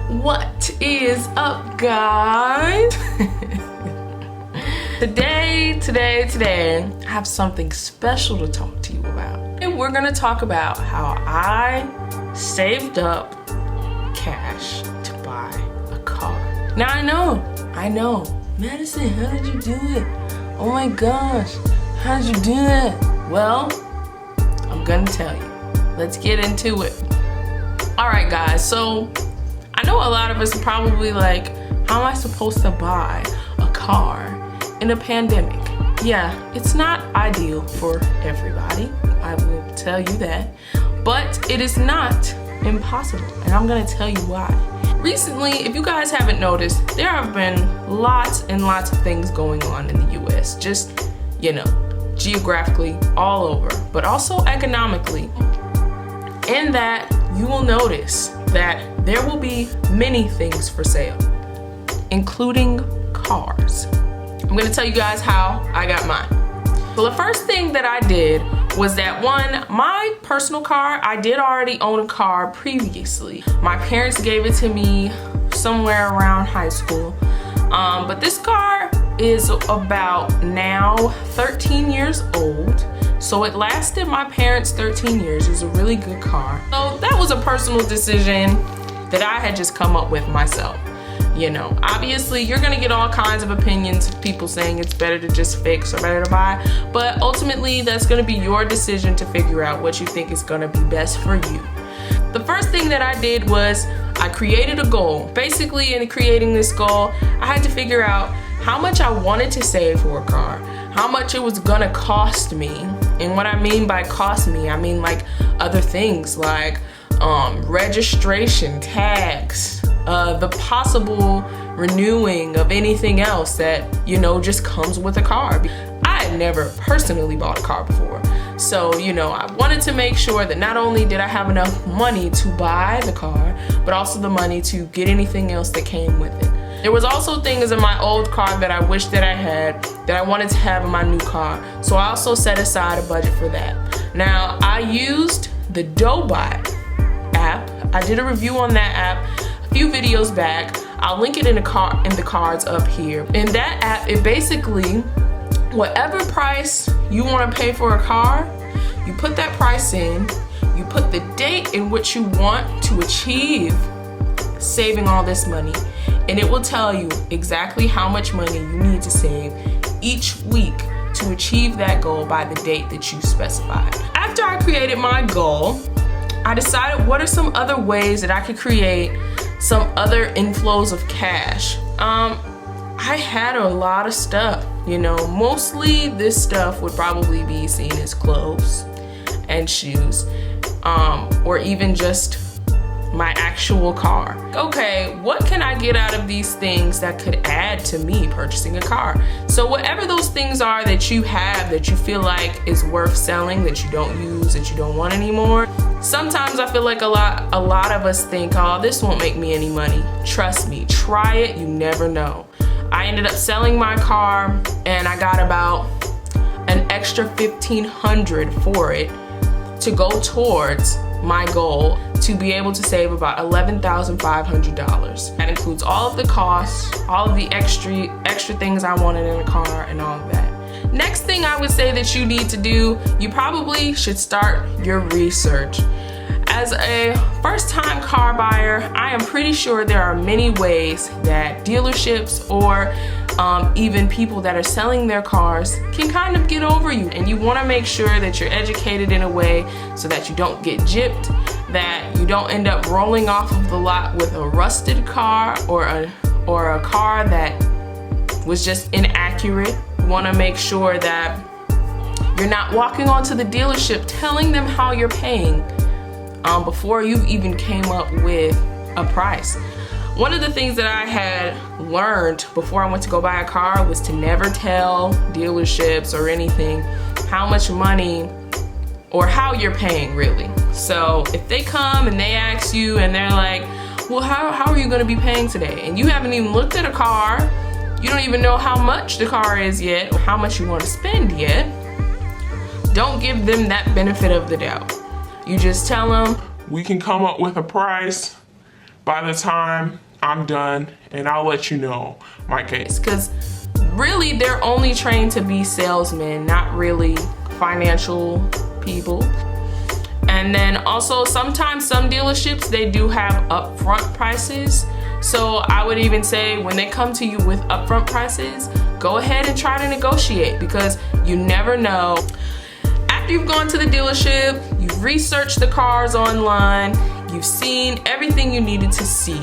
What is up, guys? Today, I have something special to talk to you about. And we're gonna talk about how I saved up cash to buy a car. Now I know. Madison, how did you do it? Oh my gosh, how did you do that? Well, I'm gonna tell you. Let's get into it. All right, guys, so I know a lot of us are probably like, how am I supposed to buy a car in a pandemic? Yeah, it's not ideal for everybody, I will tell you that, but it is not impossible, and I'm gonna tell you why. Recently, if you guys haven't noticed, there have been lots and lots of things going on in the US, just, you know, geographically all over, but also economically. In that, you will notice that there will be many things for sale, including cars. I'm gonna tell you guys how I got mine. So the first thing that I did was that my personal car, I did already own a car previously. My parents gave it to me somewhere around high school. But this car is about now 13 years old. So it lasted my parents 13 years. It was a really good car. So that was a personal decision that I had just come up with myself. You know, obviously you're gonna get all kinds of opinions of people saying it's better to just fix or better to buy, but ultimately that's gonna be your decision to figure out what you think is gonna be best for you. The first thing that I did was I created a goal. Basically, in creating this goal, I had to figure out how much I wanted to save for a car, how much it was gonna cost me. And what I mean by cost me, I mean like other things like registration, tags, the possible renewing of anything else that, you know, just comes with a car. I had never personally bought a car before. So, you know, I wanted to make sure that not only did I have enough money to buy the car, but also the money to get anything else that came with it. There was also things in my old car that I wish that I had, that I wanted to have in my new car. So I also set aside a budget for that. Now, I used the Dobot app. I did a review on that app a few videos back. I'll link it in the cards up here. In that app, it basically, whatever price you want to pay for a car, you put that price in, you put the date in which you want to achieve saving all this money, and it will tell you exactly how much money you need to save each week to achieve that goal by the date that you specified. After I created my goal, I decided what are some other ways that I could create some other inflows of cash. I had a lot of stuff, you know, mostly this stuff would probably be seen as clothes and shoes, or even just my actual car. Okay, what can I get out of these things that could add to me purchasing a car? So whatever those things are that you have that you feel like is worth selling, that you don't use, that you don't want anymore, sometimes I feel like a lot of us think, oh, this won't make me any money. Trust me, try it, you never know. I ended up selling my car and I got about an extra $1,500 for it to go towards my goal to be able to save about $11,500. That includes all of the costs, all of the extra things I wanted in a car and all of that. Next thing I would say that you need to do, you probably should start your research. As a first-time car buyer, I am pretty sure there are many ways that dealerships or even people that are selling their cars can kind of get over you. And you want to make sure that you're educated in a way so that you don't get gypped, that you don't end up rolling off of the lot with a rusted car or a car that was just inaccurate. You want to make sure that you're not walking onto the dealership telling them how you're paying before you even came up with a price. One of the things that I had learned before I went to go buy a car was to never tell dealerships or anything how much money or how you're paying, really. So if they come and they ask you and they're like, well, how are you gonna be paying today? And you haven't even looked at a car, you don't even know how much the car is yet, or how much you wanna spend yet, don't give them that benefit of the doubt. You just tell them, we can come up with a price, by the time I'm done, and I'll let you know my case. Because really they're only trained to be salesmen, not really financial people. And then also sometimes some dealerships, they do have upfront prices. So I would even say when they come to you with upfront prices, go ahead and try to negotiate, because you never know. After you've gone to the dealership, you've researched the cars online, you've seen everything you needed to see.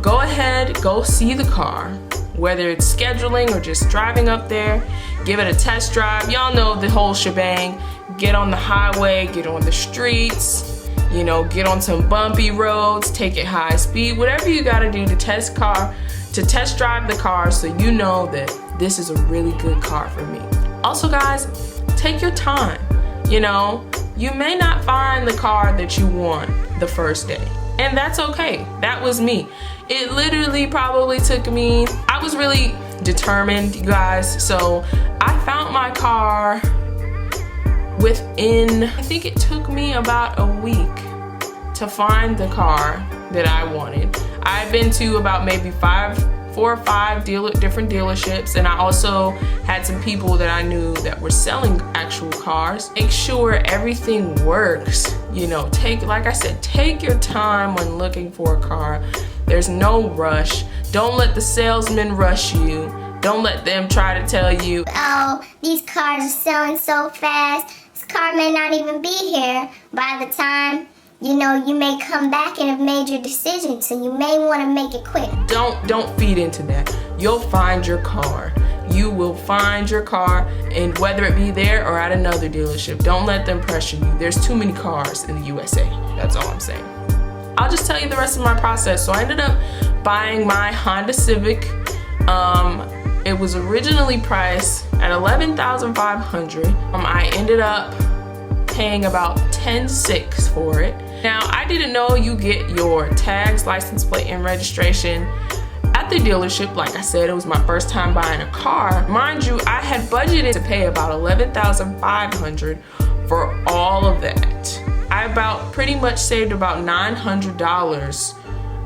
Go ahead, go see the car, whether it's scheduling or just driving up there. Give it a test drive. Y'all know the whole shebang. Get on the highway, get on the streets, you know, get on some bumpy roads, take it high speed, whatever you gotta do to test drive the car, so you know that this is a really good car for me. Also guys, take your time. You know, you may not find the car that you want the first day, and that's okay. That was me. It literally probably took me, I was really determined, you guys, so I found my car within, I think it took me about a week to find the car that I wanted. I've been to about maybe 4 or 5 different dealerships, and I also had some people that I knew that were selling actual cars. Make sure everything works. You know, like I said, take your time when looking for a car. There's no rush. Don't let the salesman rush you. Don't let them try to tell you, oh, these cars are selling so fast. This car may not even be here by the time, you know, you may come back and have made your decision, so you may want to make it quick. Don't feed into that. You'll find your car. You will find your car, and whether it be there or at another dealership, don't let them pressure you. There's too many cars in the USA. That's all I'm saying. I'll just tell you the rest of my process. So I ended up buying my Honda Civic. It was originally priced at $11,500. I ended up paying about $10,600 for it. Now, I didn't know you get your tags, license plate, and registration at the dealership. Like I said, it was my first time buying a car. Mind you, I had budgeted to pay about $11,500 for all of that. I pretty much saved about $900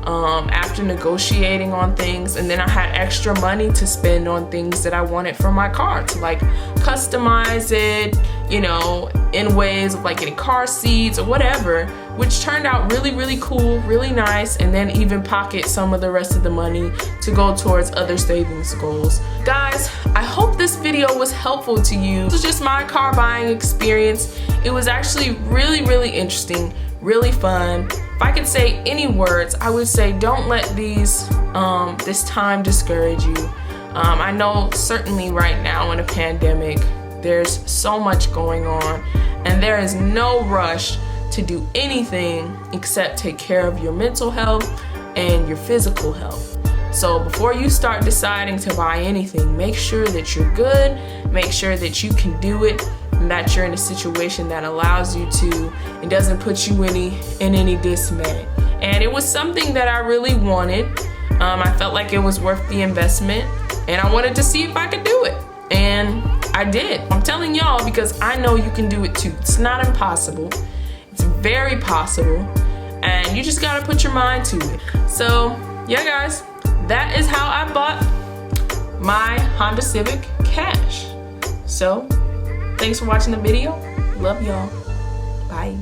after negotiating on things, and then I had extra money to spend on things that I wanted for my car, to like customize it, you know, in ways of like getting car seats or whatever, which turned out really cool, really nice, and then even pocket some of the rest of the money to go towards other savings goals. Guys, I hope this video was helpful to you. This was just my car buying experience. It was actually really interesting, really fun. If I could say any words, I would say don't let this time discourage you. I know certainly right now in a pandemic, there's so much going on, and there is no rush to do anything except take care of your mental health and your physical health. So before you start deciding to buy anything, make sure that you're good, make sure that you can do it, and that you're in a situation that allows you to and doesn't put you in any dismay. And it was something that I really wanted. I felt like it was worth the investment, and I wanted to see if I could do it, and I did. I'm telling y'all because I know you can do it too. It's not impossible. It's very possible, and you just gotta put your mind to it. So yeah guys, that is how I bought my Honda Civic cash. So thanks for watching the video. Love y'all. Bye.